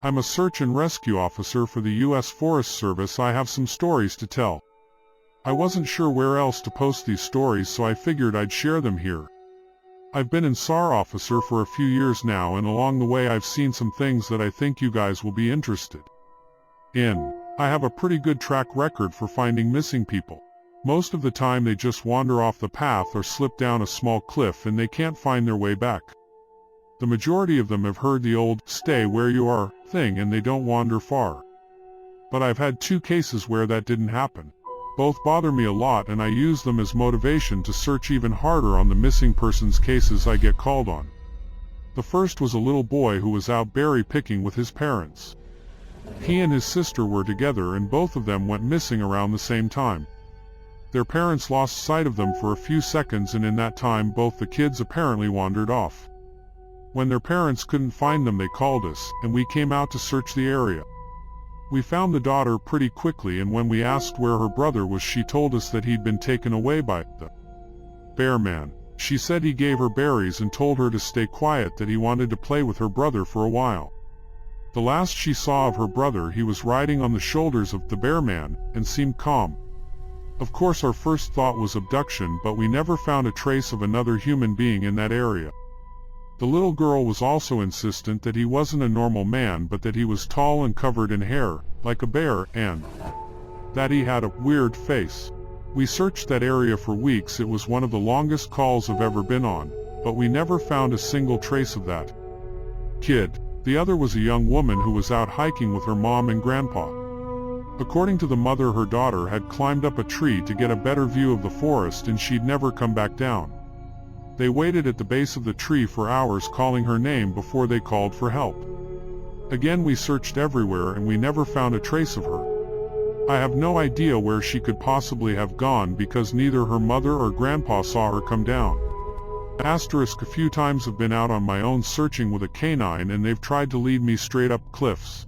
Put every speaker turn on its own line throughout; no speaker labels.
I'm a search and rescue officer for the U.S. Forest Service. I have some stories to tell. I wasn't sure where else to post these stories, so I figured I'd share them here. I've been in SAR officer for a few years now, and along the way I've seen some things that I think you guys will be interested in. I have a pretty good track record for finding missing people. Most of the time they just wander off the path or slip down a small cliff and they can't find their way back. The majority of them have heard the old "stay where you are" thing and they don't wander far. But I've had 2 cases where that didn't happen. Both bother me a lot, and I use them as motivation to search even harder on the missing persons cases I get called on. The first was a little boy who was out berry picking with his parents. He and his sister were together and both of them went missing around the same time. Their parents lost sight of them for a few seconds, and in that time both the kids apparently wandered off. When their parents couldn't find them, they called us, and we came out to search the area. We found the daughter pretty quickly, and when we asked where her brother was, she told us that he'd been taken away by the bear man. She said he gave her berries and told her to stay quiet, that he wanted to play with her brother for a while. The last she saw of her brother, he was riding on the shoulders of the bear man and seemed calm. Of course our first thought was abduction, but we never found a trace of another human being in that area. The little girl was also insistent that he wasn't a normal man, but that he was tall and covered in hair, like a bear, and that he had a weird face. We searched that area for weeks. It was one of the longest calls I've ever been on, but we never found a single trace of that kid. The other was a young woman who was out hiking with her mom and grandpa. According to the mother, her daughter had climbed up a tree to get a better view of the forest, and she'd never come back down. They waited at the base of the tree for hours, calling her name before they called for help. Again we searched everywhere and we never found a trace of her. I have no idea where she could possibly have gone, because neither her mother or grandpa saw her come down. A few times have been out on my own searching with a canine, and they've tried to lead me straight up cliffs.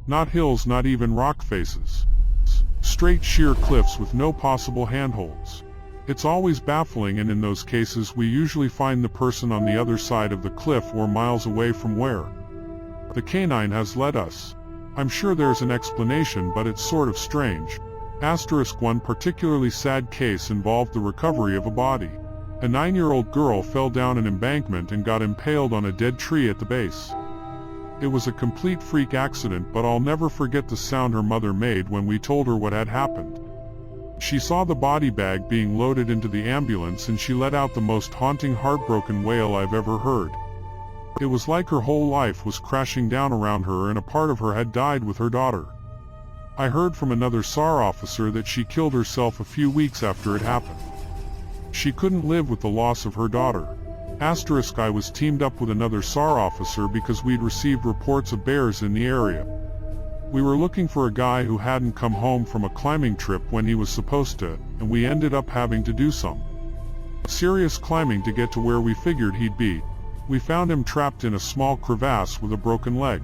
Not hills, not even rock faces. Straight sheer cliffs with no possible handholds. It's always baffling, and in those cases we usually find the person on the other side of the cliff or miles away from where the canine has led us. I'm sure there's an explanation, but it's sort of strange. One particularly sad case involved the recovery of a body. A 9-year-old girl fell down an embankment and got impaled on a dead tree at the base. It was a complete freak accident, but I'll never forget the sound her mother made when we told her what had happened. She saw the body bag being loaded into the ambulance and she let out the most haunting, heartbroken wail I've ever heard. It was like her whole life was crashing down around her and a part of her had died with her daughter. I heard from another SAR officer that she killed herself a few weeks after it happened. She couldn't live with the loss of her daughter. I was teamed up with another SAR officer because we'd received reports of bears in the area. We were looking for a guy who hadn't come home from a climbing trip when he was supposed to, and we ended up having to do some serious climbing to get to where we figured he'd be. We found him trapped in a small crevasse with a broken leg.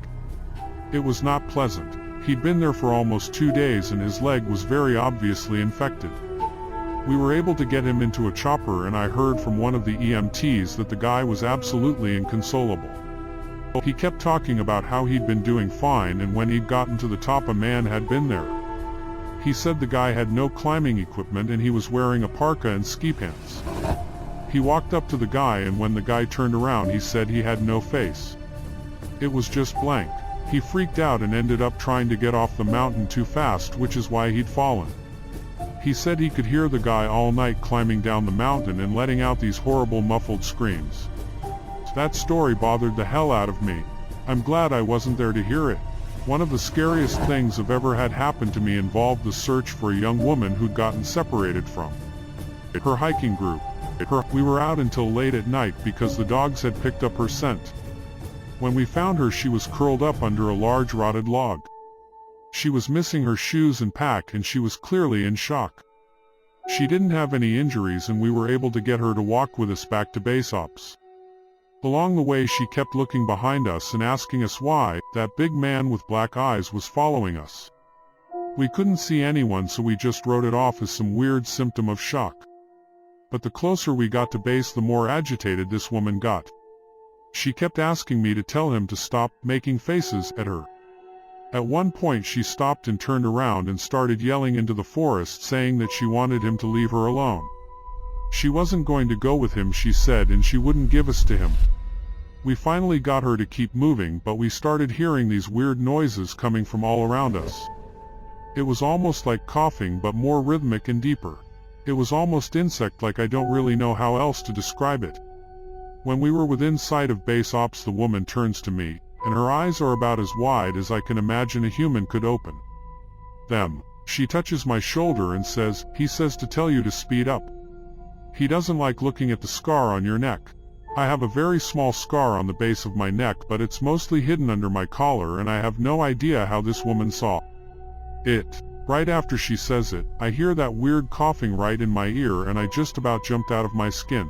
It was not pleasant. He'd been there for almost 2 days and his leg was very obviously infected. We were able to get him into a chopper, and I heard from one of the EMTs that the guy was absolutely inconsolable. He kept talking about how he'd been doing fine, and when he'd gotten to the top a man had been there. He said the guy had no climbing equipment and he was wearing a parka and ski pants. He walked up to the guy, and when the guy turned around he said he had no face. It was just blank. He freaked out and ended up trying to get off the mountain too fast, which is why he'd fallen. He said he could hear the guy all night climbing down the mountain and letting out these horrible muffled screams. That story bothered the hell out of me. I'm glad I wasn't there to hear it. One of the scariest things I've ever had happen to me involved the search for a young woman who'd gotten separated from her hiking group. We were out until late at night because the dogs had picked up her scent. When we found her, she was curled up under a large rotted log. She was missing her shoes and pack, and she was clearly in shock. She didn't have any injuries, and we were able to get her to walk with us back to base ops. Along the way she kept looking behind us and asking us why that big man with black eyes was following us. We couldn't see anyone, so we just wrote it off as some weird symptom of shock. But the closer we got to base, the more agitated this woman got. She kept asking me to tell him to stop making faces at her. At one point she stopped and turned around and started yelling into the forest, saying that she wanted him to leave her alone. She wasn't going to go with him, she said, and she wouldn't give us to him. We finally got her to keep moving, but we started hearing these weird noises coming from all around us. It was almost like coughing, but more rhythmic and deeper. It was almost insect-like. I don't really know how else to describe it. When we were within sight of base ops, the woman turns to me, and her eyes are about as wide as I can imagine a human could open them. She touches my shoulder and says, "He says to tell you to speed up. He doesn't like looking at the scar on your neck." I have a very small scar on the base of my neck, but it's mostly hidden under my collar, and I have no idea how this woman saw it. Right after she says it, I hear that weird coughing right in my ear, and I just about jumped out of my skin.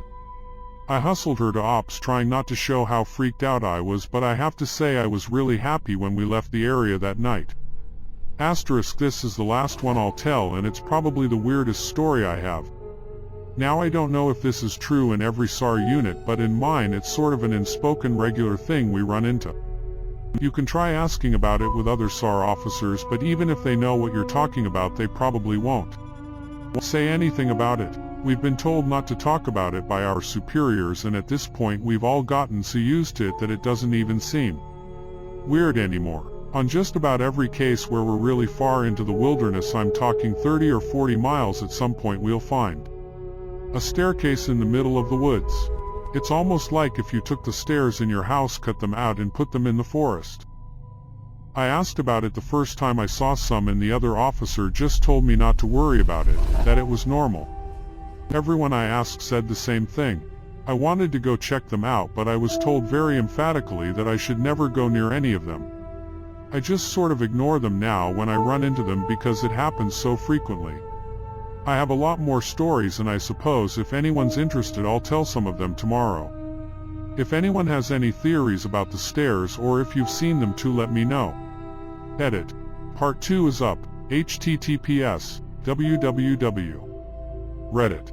I hustled her to ops, trying not to show how freaked out I was, but I have to say I was really happy when we left the area that night. Asterisk, this is the last one I'll tell, and it's probably the weirdest story I have. Now I don't know if this is true in every SAR unit, but in mine it's sort of an unspoken regular thing we run into. You can try asking about it with other SAR officers, but even if they know what you're talking about, they probably won't say anything about it. We've been told not to talk about it by our superiors, and at this point we've all gotten so used to it that it doesn't even seem weird anymore. On just about every case where we're really far into the wilderness, I'm talking 30 or 40 miles, at some point we'll find a staircase in the middle of the woods. It's almost like if you took the stairs in your house, cut them out, and put them in the forest. I asked about it the first time I saw some, and the other officer just told me not to worry about it, that it was normal. Everyone I asked said the same thing. I wanted to go check them out, but I was told very emphatically that I should never go near any of them. I just sort of ignore them now when I run into them because it happens so frequently. I have a lot more stories, and I suppose if anyone's interested, I'll tell some of them tomorrow. If anyone has any theories about the stairs, or if you've seen them too, let me know. Edit. Part 2 is up. https://www.reddit